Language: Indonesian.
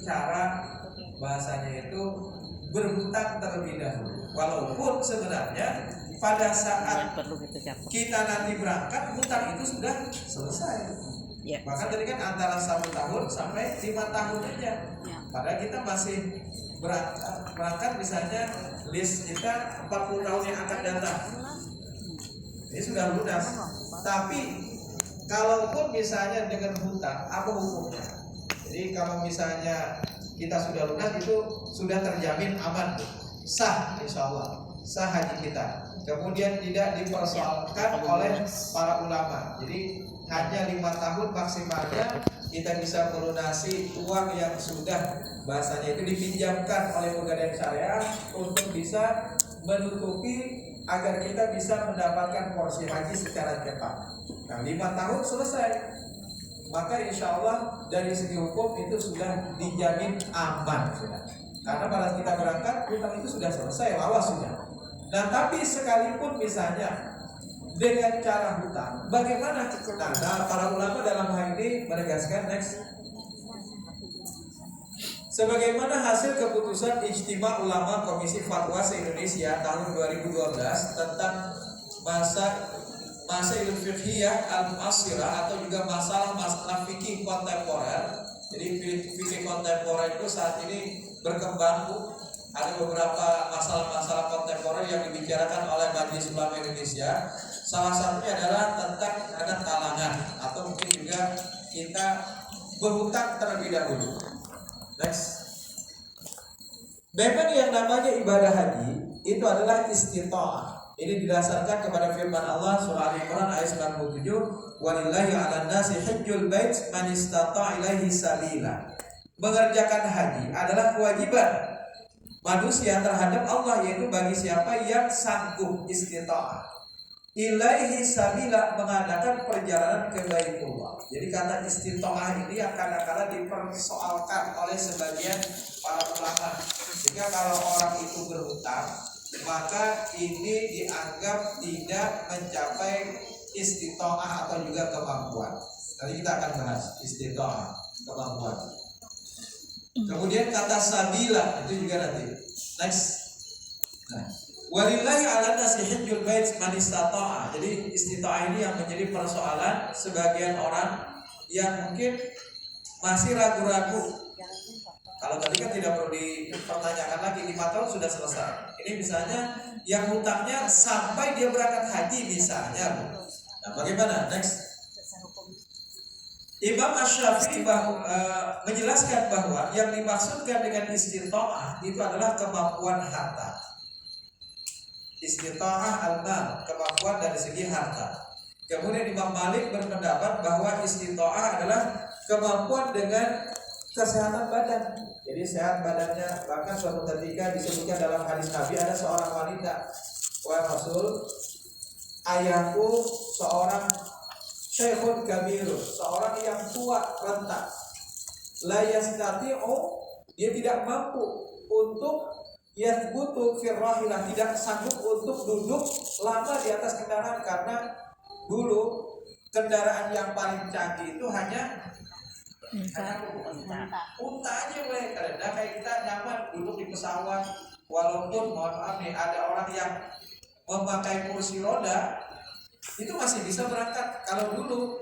cara bahasanya itu berhutang terlebih dahulu. Walaupun sebenarnya pada saat kita nanti berangkat hutang itu sudah selesai. Bahkan tadi kan antara 1 tahun sampai 5 tahun aja. Padahal kita masih berangkat misalnya list kita 40 tahun yang akan datang. Ini sudah lunas. Tapi kalaupun misalnya dengan hutang, apa hukumnya? Jadi kalau misalnya kita sudah lunas itu sudah terjamin aman, sah insya Allah, sah haji kita. Kemudian tidak dipersoalkan oleh para ulama. Jadi hanya 5 tahun maksimalnya kita bisa melunasi uang yang sudah bahasanya itu dipinjamkan oleh Pegadaian Syariah untuk bisa menutupi agar kita bisa mendapatkan porsi haji secara cepat. Nah 5 tahun selesai, maka insya Allah dari segi hukum itu sudah dijamin aman sudah. Karena pada kita berangkat hutang itu sudah selesai, awas sudah. Nah tapi sekalipun misalnya dengan cara hutang, bagaimana? Nah para ulama dalam hal ini menegaskan next. Sebagaimana hasil keputusan Ijtima Ulama Komisi Fatwa se-Indonesia tahun 2012 tentang masa ilmu fiqhiyah al-mu'asirah atau juga masalah fikih kontemporer. Jadi fikih kontemporer itu saat ini berkembang, ada beberapa masalah-masalah kontemporer yang dibicarakan oleh Majelis Ulama Indonesia. Salah satunya adalah tentang adat kalangan atau mungkin juga kita berhutang terlebih dahulu. Next. Memang yang namanya ibadah haji itu adalah istita'ah. Ini didasarkan kepada firman Allah surah Al-Imran ayat 97, "Walillahi 'alan nasi hajjul bait man istata'a ilaihi sabila." Mengerjakan haji adalah kewajiban manusia terhadap Allah, yaitu bagi siapa yang sanggup istita'ah ilaihi sabila, mengadakan perjalanan ke Baitullah. Jadi kata istita'ah ini yang kadang-kadang dipersoalkan oleh sebagian para ulama. Jika kalau orang itu berhutang, maka ini dianggap tidak mencapai istita'ah atau juga kemampuan. Nanti kita akan bahas istita'ah, kemampuan. Kemudian kata sabila itu juga nanti. Next. Nah, walillahi 'alan nasi hajjul bait man istata'a. Jadi istita'ah ini yang menjadi persoalan sebagian orang yang mungkin masih ragu-ragu. Kalau tadi kan tidak perlu dipertanyakan lagi, 5 tahun sudah selesai. Ini misalnya yang hutangnya sampai dia berangkat haji misalnya. Nah, bagaimana? Next. Imam Asy-Syafi'i menjelaskan bahwa yang dimaksudkan dengan istita'ah itu adalah kemampuan harta. Istita'ah al-mal, kemampuan dari segi harta. Kemudian Imam Malik berpendapat bahwa istita'ah adalah kemampuan dengan kesehatan badan. Jadi sehat badannya. Bahkan suatu ketika disebutkan dalam hadis Nabi, ada seorang wanita, wahai Rasul, ayahku seorang syekhun kabirun, seorang yang tua renta, la yastati'u, dia tidak mampu untuk yathbutu firrahilah, tidak sanggup untuk duduk lama di atas kendaraan, karena dulu kendaraan yang paling canggih itu hanya unta aja boleh. Karena kayak kita nyaman duduk di pesawat, walaupun mohon maaf nih ada orang yang memakai kursi roda itu masih bisa berangkat. Kalau dulu